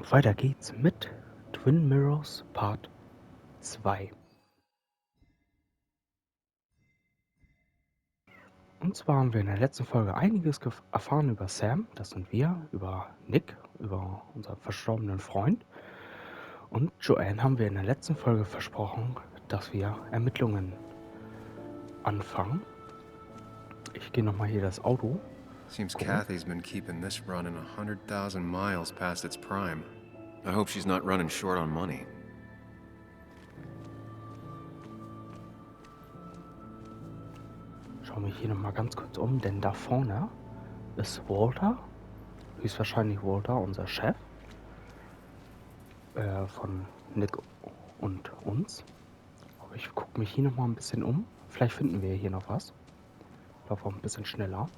Und weiter geht's mit Twin Mirrors Part 2. Und zwar haben wir in der letzten Folge einiges erfahren über Sam, das sind wir, über Nick, über unseren verstorbenen Freund. Und Joanne haben wir in der letzten Folge versprochen, dass wir Ermittlungen anfangen. Ich gehe nochmal hier das Auto. Seems Kathy's been keeping this running 100,000 miles past its prime. I hope she's not running short on money. Schauen wir hier nochmal ganz kurz um, denn da vorne ist Walter, höchstwahrscheinlich Walter, unser Chef von Nick und uns. Aber ich gucke mich hier nochmal ein bisschen um. Vielleicht finden wir hier noch was. Ich laufe auch ein bisschen schneller.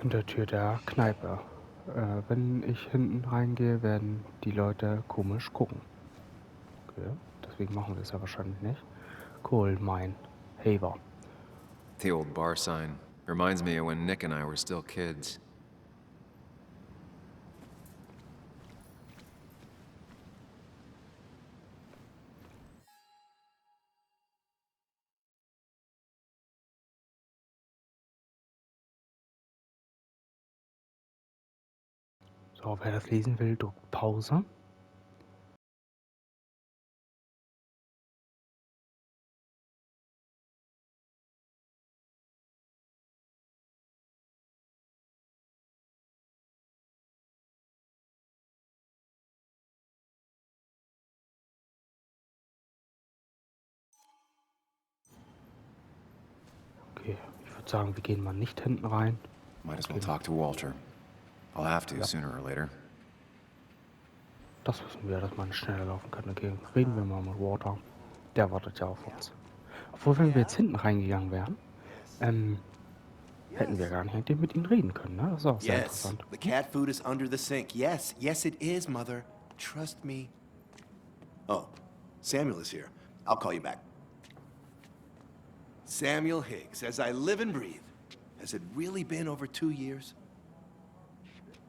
Hintertür der Kneipe. Wenn ich hinten reingehe, werden die Leute komisch gucken. Okay, deswegen machen wir es ja wahrscheinlich nicht. Coal Mine. Haver. The old bar sign. Reminds me of when Nick and I were still kids. So, wer das lesen will, drückt Pause. Okay, ich würde sagen, wir gehen mal nicht hinten rein. Might as well talk to Walter. I'll have to sooner or later. Das wissen wir, dass man schneller laufen kann. Okay, reden wir mal mit Walter. Der wartet ja auf uns. Obwohl, wenn wir jetzt hinten reingegangen wären, hätten wir gar nicht mit ihm reden können, ne? Das ist auch sehr interessant. The cat food is under the sink. Yes, it is, Mother. Trust me. Oh, Samuel is here. I'll call you back. Samuel Higgs, as I live and breathe. Has it really been over 2 years?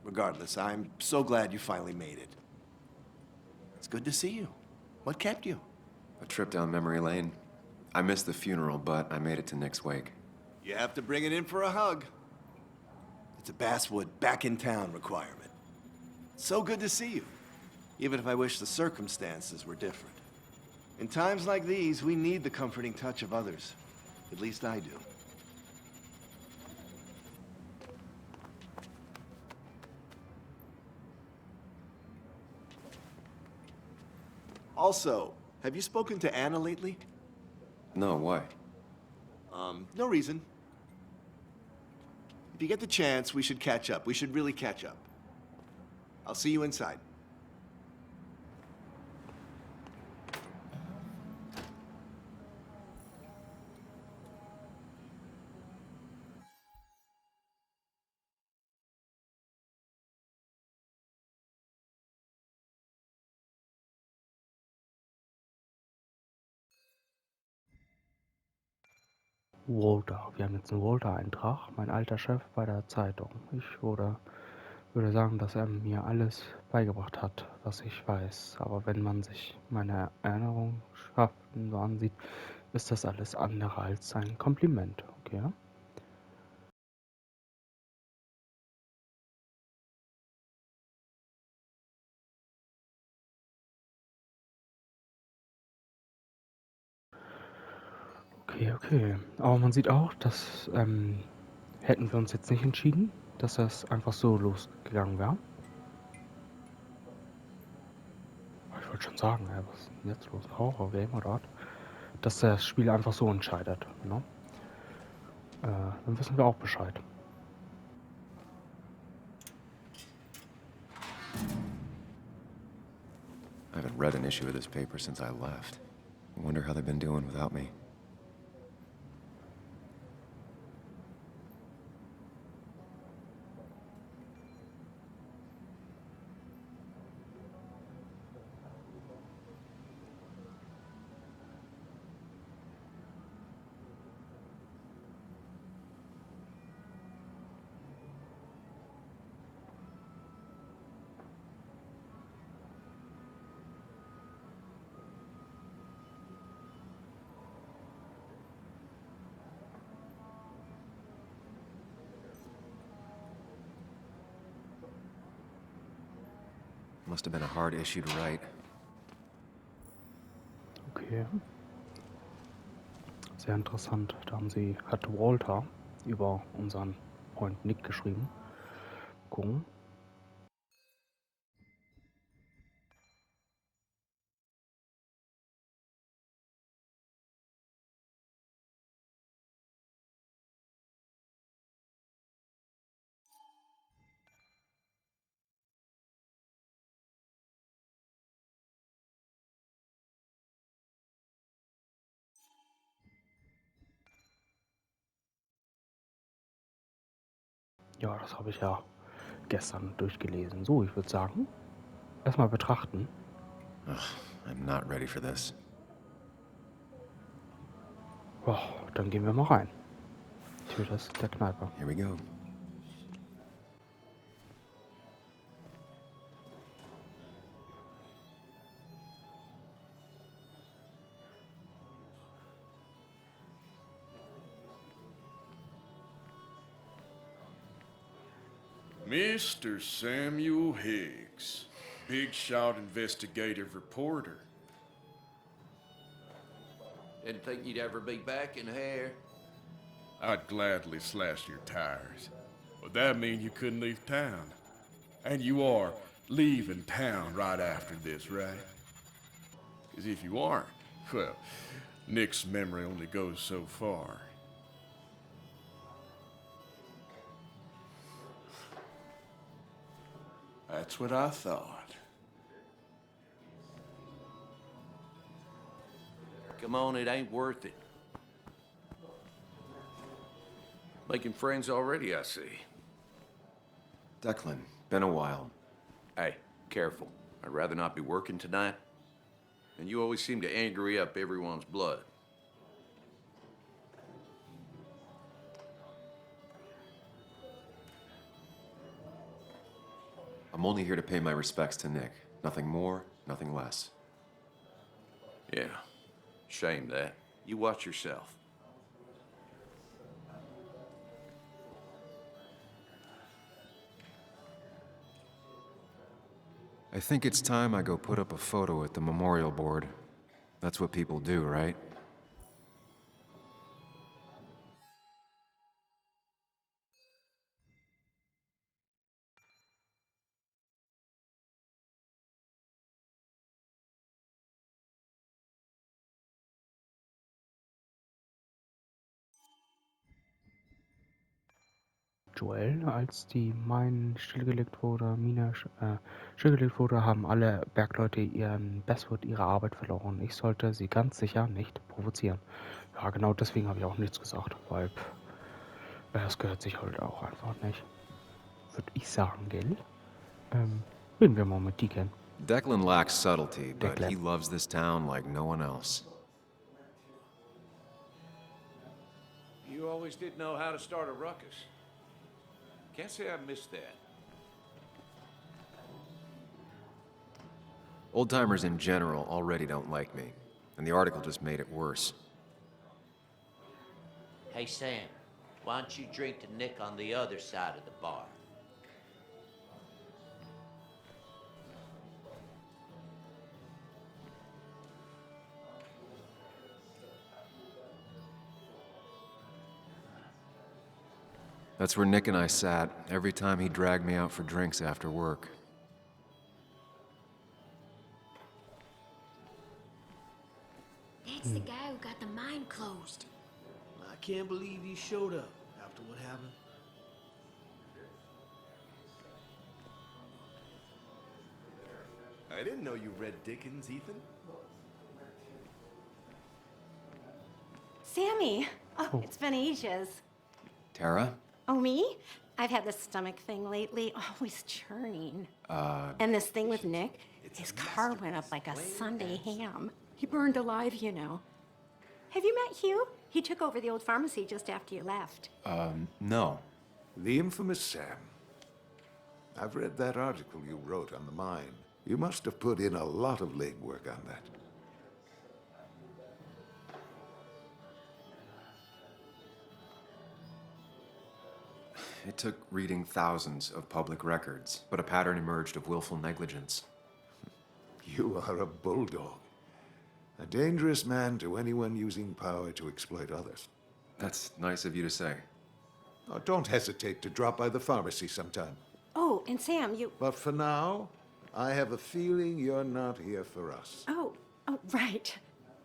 Regardless, I'm so glad you finally made it. It's good to see you. What kept you? A trip down memory lane. I missed the funeral, but I made it to Nick's wake. You have to bring it in for a hug. It's a Basswood back in town requirement. So good to see you, even if I wish the circumstances were different. In times like these, we need the comforting touch of others. At least I do. Also, have you spoken to Anna lately? No, why? No reason. If you get the chance, we should catch up. We should really catch up. I'll see you inside. Walter. Wir haben jetzt einen Walter-Eintrag. Mein alter Chef bei der Zeitung. Ich würde sagen, dass er mir alles beigebracht hat, was ich weiß. Aber wenn man sich meine Erinnerungsschriften so ansieht, ist das alles andere als ein Kompliment. Okay? Okay. Aber man sieht auch, dass hätten wir uns jetzt nicht entschieden, dass das einfach so losgegangen wäre. Ich wollte schon sagen, was ist denn jetzt los? Horror-Game oder was? Dass das Spiel einfach so entscheidet. Ne? Dann wissen wir auch Bescheid. I haven't read an issue of this paper since I left. I wonder how they've been doing without me. Must have been a hard issue to write. Okay. Sehr interessant. Hat Walter über unseren Freund Nick geschrieben. Gucken. Ja, das habe ich ja gestern durchgelesen. So, ich würde sagen, erstmal betrachten. Ugh, I'm not ready for this. Ja, dann gehen wir mal rein. Tür der Kneipe. Here we go. Mr. Samuel Higgs, big shot investigative reporter. Didn't think you'd ever be back in here. I'd gladly slash your tires, but that mean you couldn't leave town. And you are leaving town right after this, right? 'Cause if you aren't, well, Nick's memory only goes so far. That's what I thought. Come on, it ain't worth it. Making friends already, I see. Declan, been a while. Hey, careful. I'd rather not be working tonight. And you always seem to angry up everyone's blood. I'm only here to pay my respects to Nick. Nothing more, nothing less. Yeah, shame that. You watch yourself. I think it's time I go put up a photo at the memorial board. That's what people do, right? Joel, als die Mine stillgelegt wurde, stillgelegt wurde, haben alle Bergleute ihren Bestwood, ihre Arbeit verloren. Ich sollte sie ganz sicher nicht provozieren. Ja, genau deswegen habe ich auch nichts gesagt, weil das gehört sich halt auch einfach nicht. Würde ich sagen, gell? Reden wir mal mit Deacon. Declan lacks subtlety, but Declan. he loves this town like no one else. You always did know how to start a ruckus. Can't say I missed that. Old-timers in general already don't like me, and the article just made it worse. Hey, Sam, why don't you drink to Nick on the other side of the bar? That's where Nick and I sat every time he dragged me out for drinks after work. That's the guy who got the mine closed. I can't believe he showed up after what happened. I didn't know you read Dickens, Ethan. Sammy! Oh, it's been ages. Tara? Oh, me? I've had this stomach thing lately, always churning. And this thing with Nick, his car went up like a Sunday ham. He burned alive, you know. Have you met Hugh? He took over the old pharmacy just after you left. No. The infamous Sam. I've read that article you wrote on the mine. You must have put in a lot of legwork on that. It took reading thousands of public records, but a pattern emerged of willful negligence. You are a bulldog. A dangerous man to anyone using power to exploit others. That's nice of you to say. Oh, don't hesitate to drop by the pharmacy sometime. Oh, and Sam, you... But for now, I have a feeling you're not here for us. Oh, right.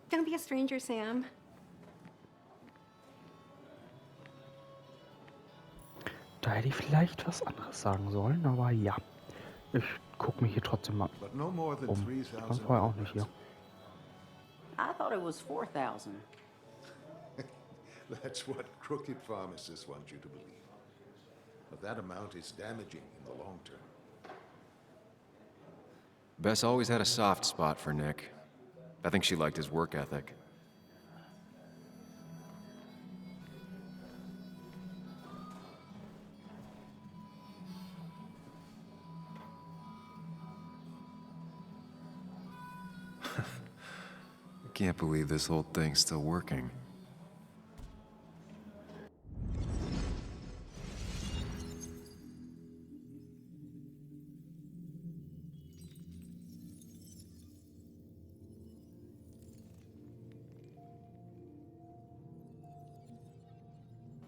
Don't be a stranger, Sam. Da hätte ich vielleicht was anderes sagen sollen, aber ja. Ich gucke mich hier trotzdem mal But no more than um. Ich war 3,000 vorher auch nicht hier. I thought it was 4,000. That's what crooked pharmacists want you to believe. But that amount is damaging in the long term. Bess always had a soft spot for Nick. I think she liked his work ethic. I can't believe this whole thing's still working.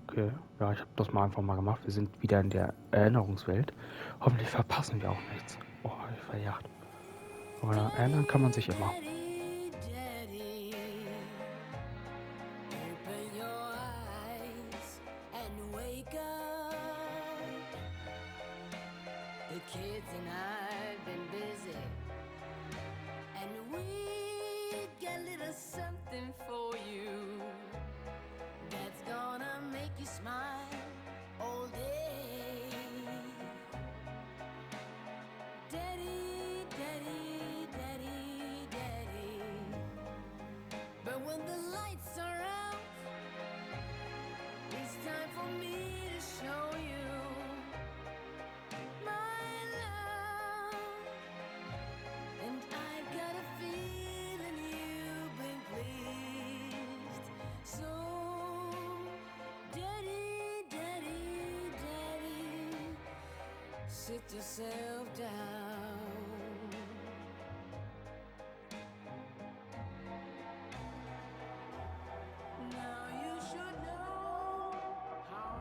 Okay, ja, ich habe das mal einfach mal gemacht. Wir sind wieder in der Erinnerungswelt. Hoffentlich verpassen wir auch nichts. Oh, ich verjagt. Aber daran erinnern kann man sich immer. Sit yourself down. Now you should know how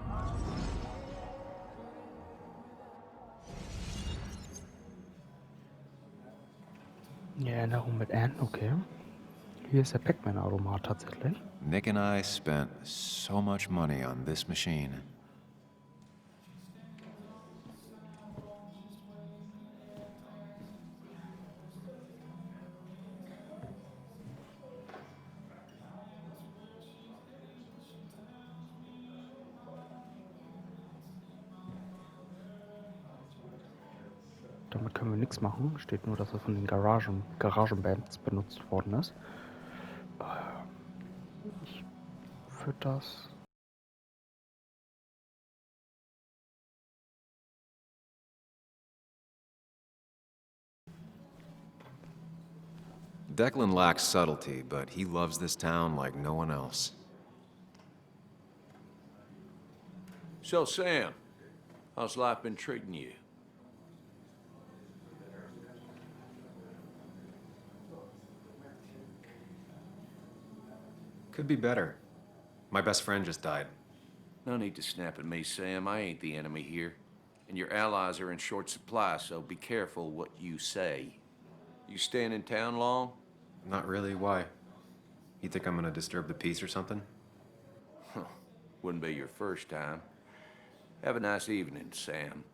Die Erinnerung mit Anne, okay. Hier ist der Pac-Man-Automat tatsächlich. Nick and I spent so much money on this machine. Damit können wir nichts machen. Steht nur, dass es von den Garagenbands benutzt worden ist. Ich würde das... Declan lacks subtlety, but he loves this town like no one else. So, Sam, how's life been treating you? Could be better. My best friend just died. No need to snap at me, Sam. I ain't the enemy here. And your allies are in short supply, so be careful what you say. You staying in town long? Not really. Why? You think I'm gonna disturb the peace or something? Huh. Wouldn't be your first time. Have a nice evening, Sam.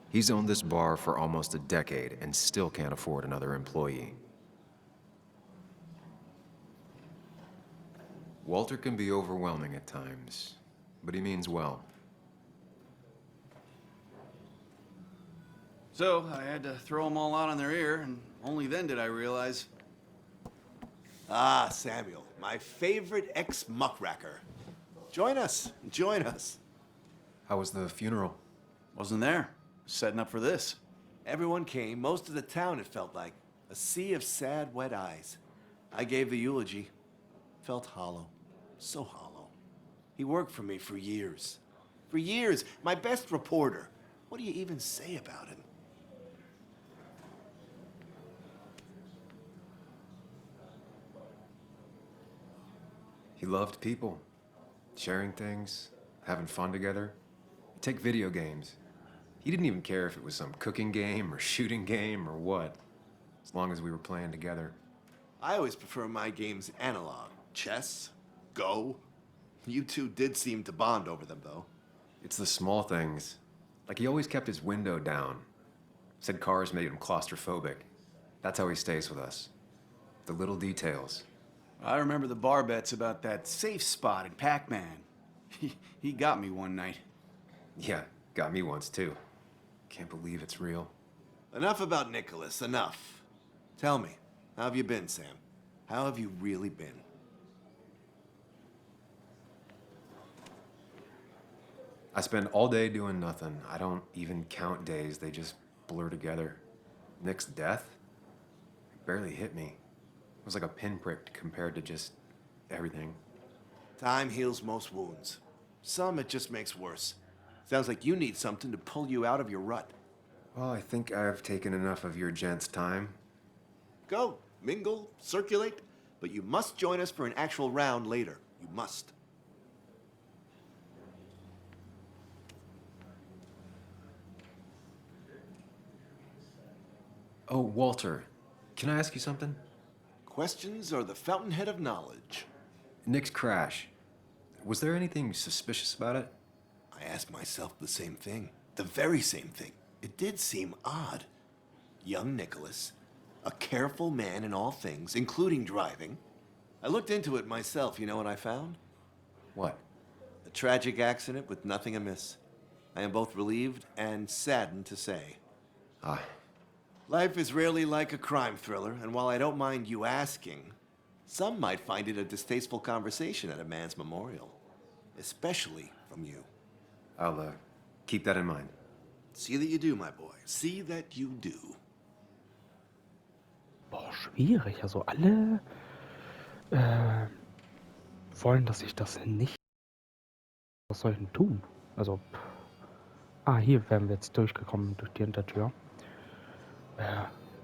He's owned this bar for almost a decade and still can't afford another employee. Walter can be overwhelming at times, but he means well. So, I had to throw them all out on their ear, and only then did I realize... Ah, Samuel, my favorite ex-muckracker. Join us, join us. How was the funeral? Wasn't there. Setting up for this. Everyone came, most of the town, it felt like. A sea of sad, wet eyes. I gave the eulogy. Felt hollow. So hollow. He worked for me for years. For years, my best reporter. What do you even say about him? He loved people, sharing things, having fun together. Take video games. He didn't even care if it was some cooking game or shooting game or what, as long as we were playing together. I always prefer my games analog. Chess, Go. You two did seem to bond over them, though. It's the small things. Like he always kept his window down. Said cars made him claustrophobic. That's how he stays with us. The little details. I remember the bar bets about that safe spot in Pac-Man. He got me one night. Yeah, got me once too. Can't believe it's real. Enough about Nicholas, enough. Tell me, how have you been, Sam? How have you really been? I spend all day doing nothing. I don't even count days. They just blur together. Nick's death? It barely hit me. It was like a pinprick compared to just everything. Time heals most wounds. Some it just makes worse. Sounds like you need something to pull you out of your rut. Well, I think I've taken enough of your gents' time. Go, mingle, circulate, but you must join us for an actual round later. You must. Oh, Walter, can I ask you something? Questions are the fountainhead of knowledge. Nick's crash. Was there anything suspicious about it? I asked myself the same thing. The very same thing. It did seem odd. Young Nicholas, a careful man in all things, including driving. I looked into it myself. You know what I found? What? A tragic accident with nothing amiss. I am both relieved and saddened to say. Ah. Life is rarely like a crime thriller, and while I don't mind you asking, some might find it a distasteful conversation at a man's memorial. Especially from you. I'll keep that in mind. See that you do, my boy. See that you do. Boah, schwierig. Also alle wollen, dass ich das nicht. Was soll ich denn tun? Also, hier wären wir jetzt durchgekommen durch die Hintertür.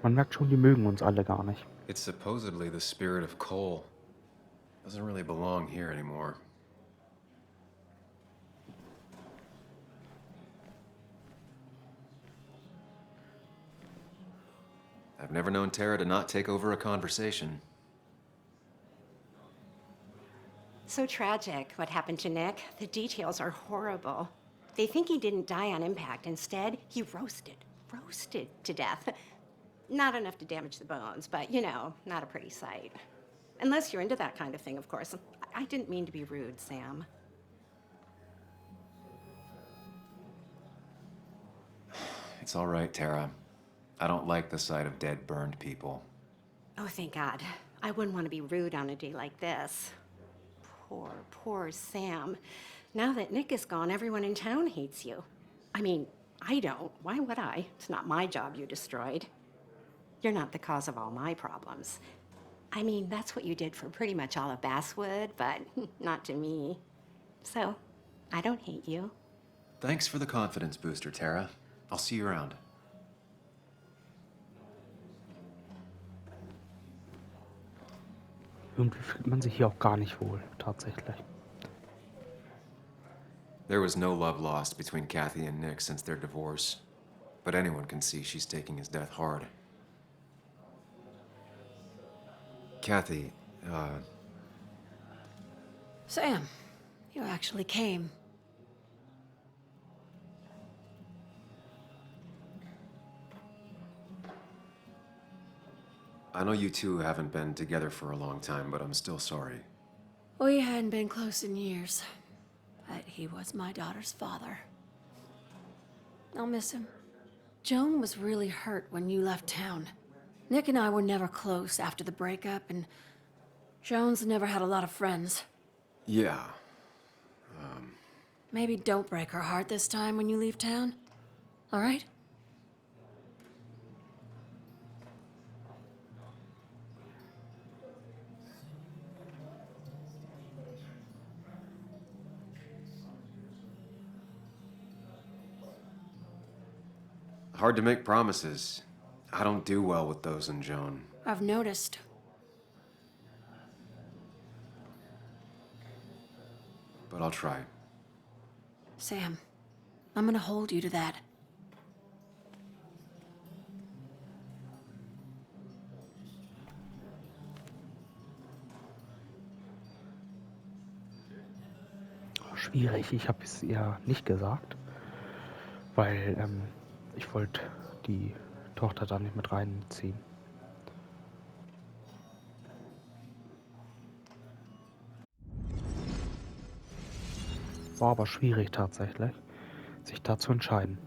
Man merkt schon, die mögen uns alle gar nicht. It's supposedly the spirit of coal. Doesn't really belong here anymore. I've never known Tara to not take over a conversation. So tragic, what happened to Nick. The details are horrible. They think he didn't die on impact. Instead, he roasted to death. Not enough to damage the bones, but, you know, not a pretty sight. Unless you're into that kind of thing, of course. I didn't mean to be rude, Sam. It's all right, Tara. I don't like the sight of dead, burned people. Oh, thank God. I wouldn't want to be rude on a day like this. Poor Sam. Now that Nick is gone, everyone in town hates you. I mean, I don't. Why would I? It's not my job you destroyed. You're not the cause of all my problems. I mean, that's what you did for pretty much all of Basswood, but not to me. So, I don't hate you. Thanks for the confidence booster, Tara. I'll see you around. Irgendwie fühlt man sich hier auch gar nicht wohl, tatsächlich. There was no love lost between Kathy and Nick since their divorce, but anyone can see she's taking his death hard. Kathy, Sam, you actually came. I know you two haven't been together for a long time, but I'm still sorry. We hadn't been close in years, but he was my daughter's father. I'll miss him. Joan was really hurt when you left town. Nick and I were never close after the breakup, and Joan's never had a lot of friends. Yeah. Maybe don't break her heart this time when you leave town. All right? Hard to make promises. I don't do well with those in Joan. I've noticed. But I'll try. Sam, I'm gonna hold you to that. Schwierig, ich habe es ihr nicht gesagt, weil ich wollte die Tochter da nicht mit reinziehen. War aber schwierig tatsächlich, sich da zu entscheiden.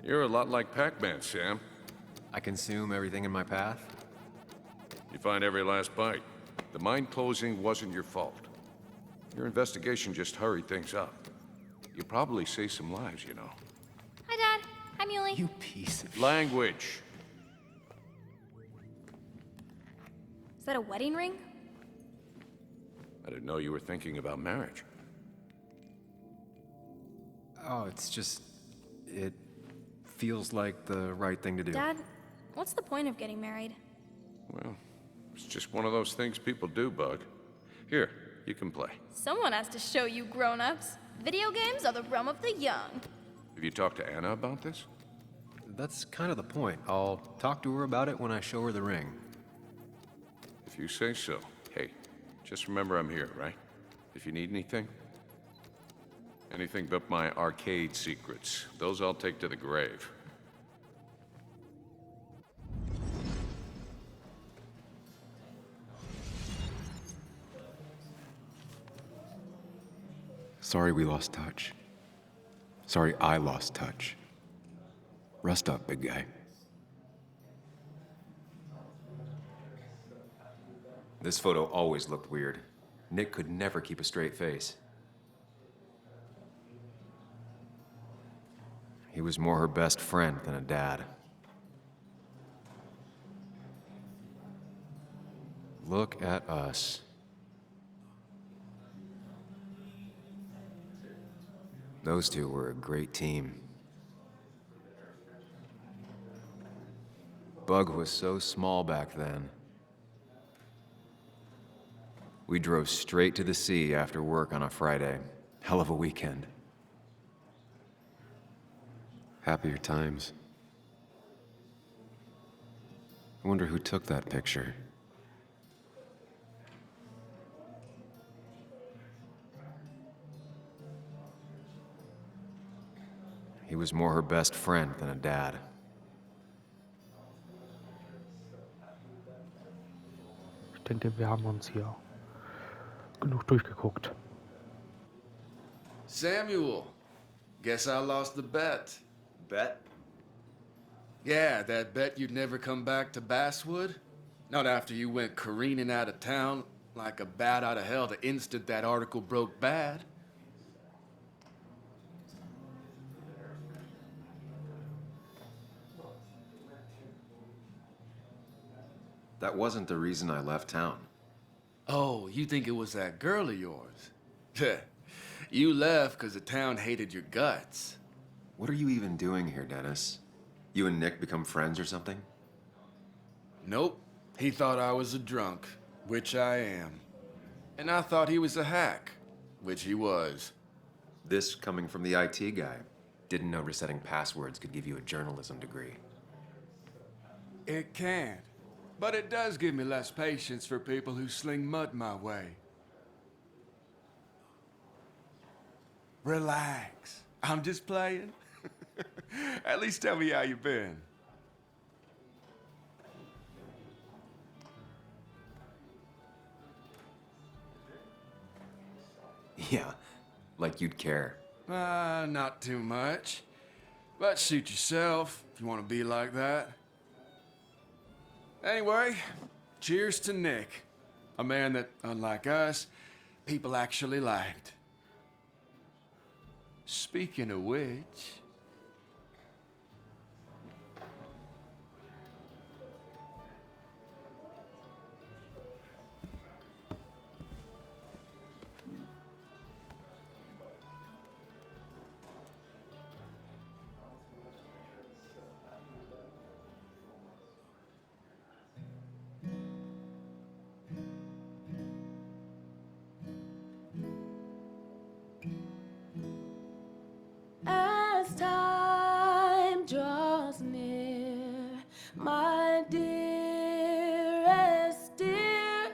You're a lot like Pac-Man, Sam. I consume everything in my path? You find every last bite. The mine closing wasn't your fault. Your investigation just hurried things up. You probably saved some lives, you know. Hi, Dad. Hi, Muley. You piece of... Language. Is that a wedding ring? I didn't know you were thinking about marriage. Oh, it's just... It feels like the right thing to do. Dad, what's the point of getting married? Well, it's just one of those things people do, Bug. Here, you can play. Someone has to show you grown-ups. Video games are the realm of the young. Have you talked to Anna about this? That's kind of the point. I'll talk to her about it when I show her the ring. If you say so. Hey, just remember I'm here, right? If you need anything. Anything but my arcade secrets. Those I'll take to the grave. Sorry we lost touch. Sorry I lost touch. Rest up, big guy. This photo always looked weird. Nick could never keep a straight face. He was more her best friend than a dad. Look at us. Those two were a great team. Bug was so small back then. We drove straight to the sea after work on a Friday. Hell of a weekend. Happier times. I wonder who took that picture. He was more her best friend than a dad. Ich denke, wir haben uns hier genug durchgeguckt. Samuel, guess I lost the bet. Bet? Yeah, that bet you'd never come back to Basswood? Not after you went careening out of town like a bat out of hell the instant that article broke bad. That wasn't the reason I left town. Oh, you think it was that girl of yours? You left because the town hated your guts. What are you even doing here, Dennis? You and Nick become friends or something? Nope. He thought I was a drunk, which I am. And I thought he was a hack, which he was. This coming from the IT guy. Didn't know resetting passwords could give you a journalism degree. It can't. But it does give me less patience for people who sling mud my way. Relax. I'm just playing. At least tell me how you been. Yeah, like you'd care. Not too much. But suit yourself if you want to be like that. Anyway, cheers to Nick. A man that, unlike us, people actually liked. Speaking of which... As time draws near, my dearest dear,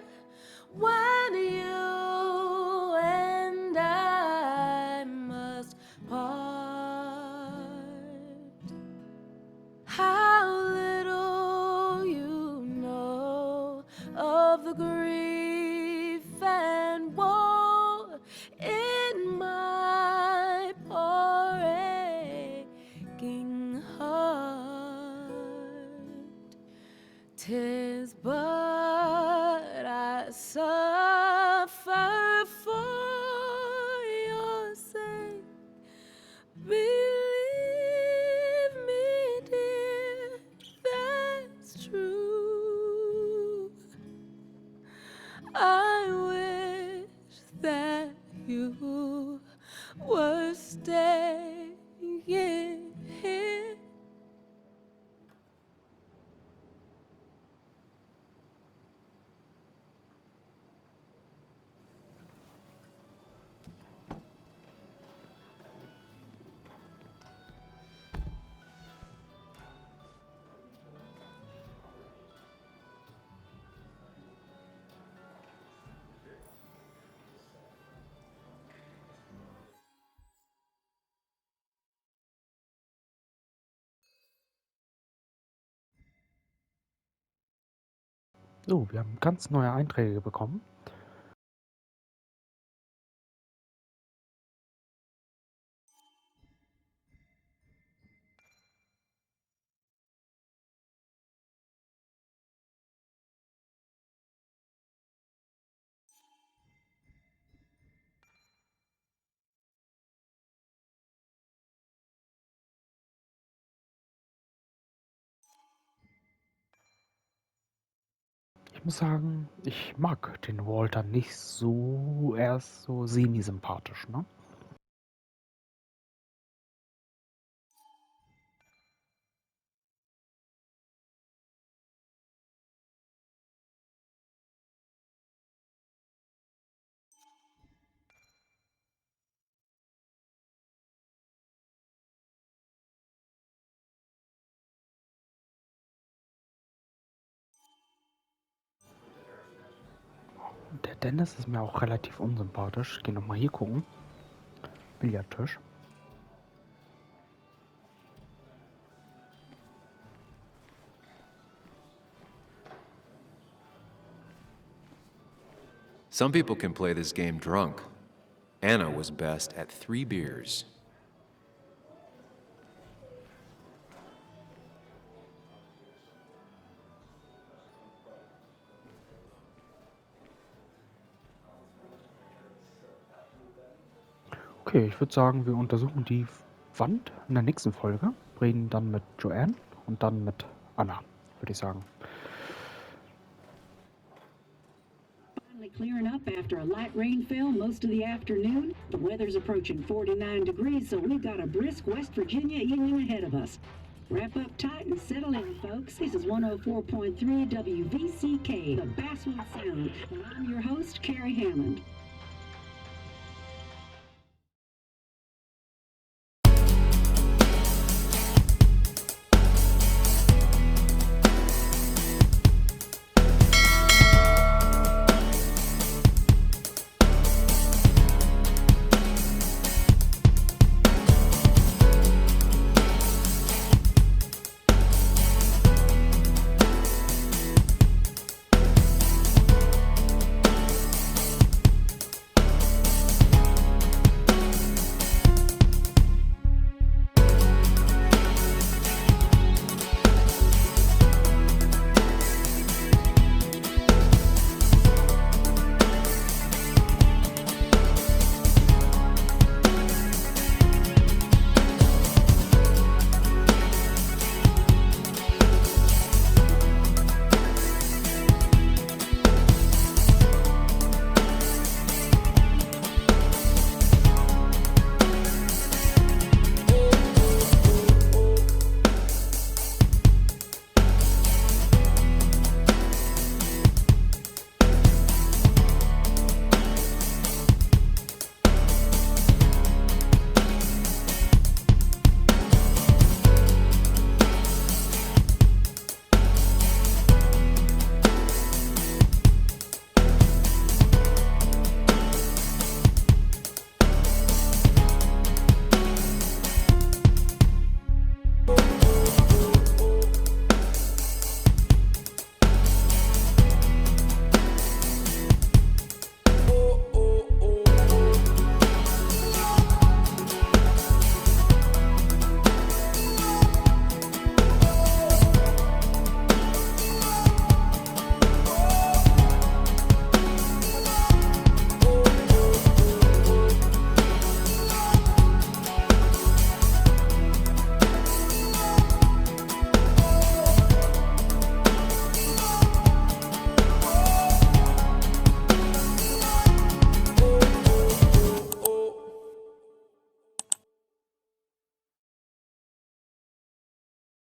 when you and I must part, how little you know of the grief and woe in my poor aching heart. 'Tis but I suffer for your sake. Believe me, dear, that's true. I wish that you were staying here. So, wir haben ganz neue Einträge bekommen. Ich muss sagen, ich mag den Walter nicht so, er ist so semi-sympathisch, ne? Der Dennis ist mir auch relativ unsympathisch. Ich gehe nochmal hier gucken. Billardtisch. Some people can play this game drunk. Anna was best at 3 beers. Okay, ich würde sagen, wir untersuchen die Wand in der nächsten Folge. Reden dann mit Joanne und dann mit Anna, würde ich sagen. Clearing up after a light rainfall most of the afternoon. The weather's approaching 49 degrees, so we've got a brisk West Virginia evening ahead of us. Wrap up tight and settle in, folks. This is 104.3 WVCK, the Basswood Sound, and I'm your host, Carrie Hammond.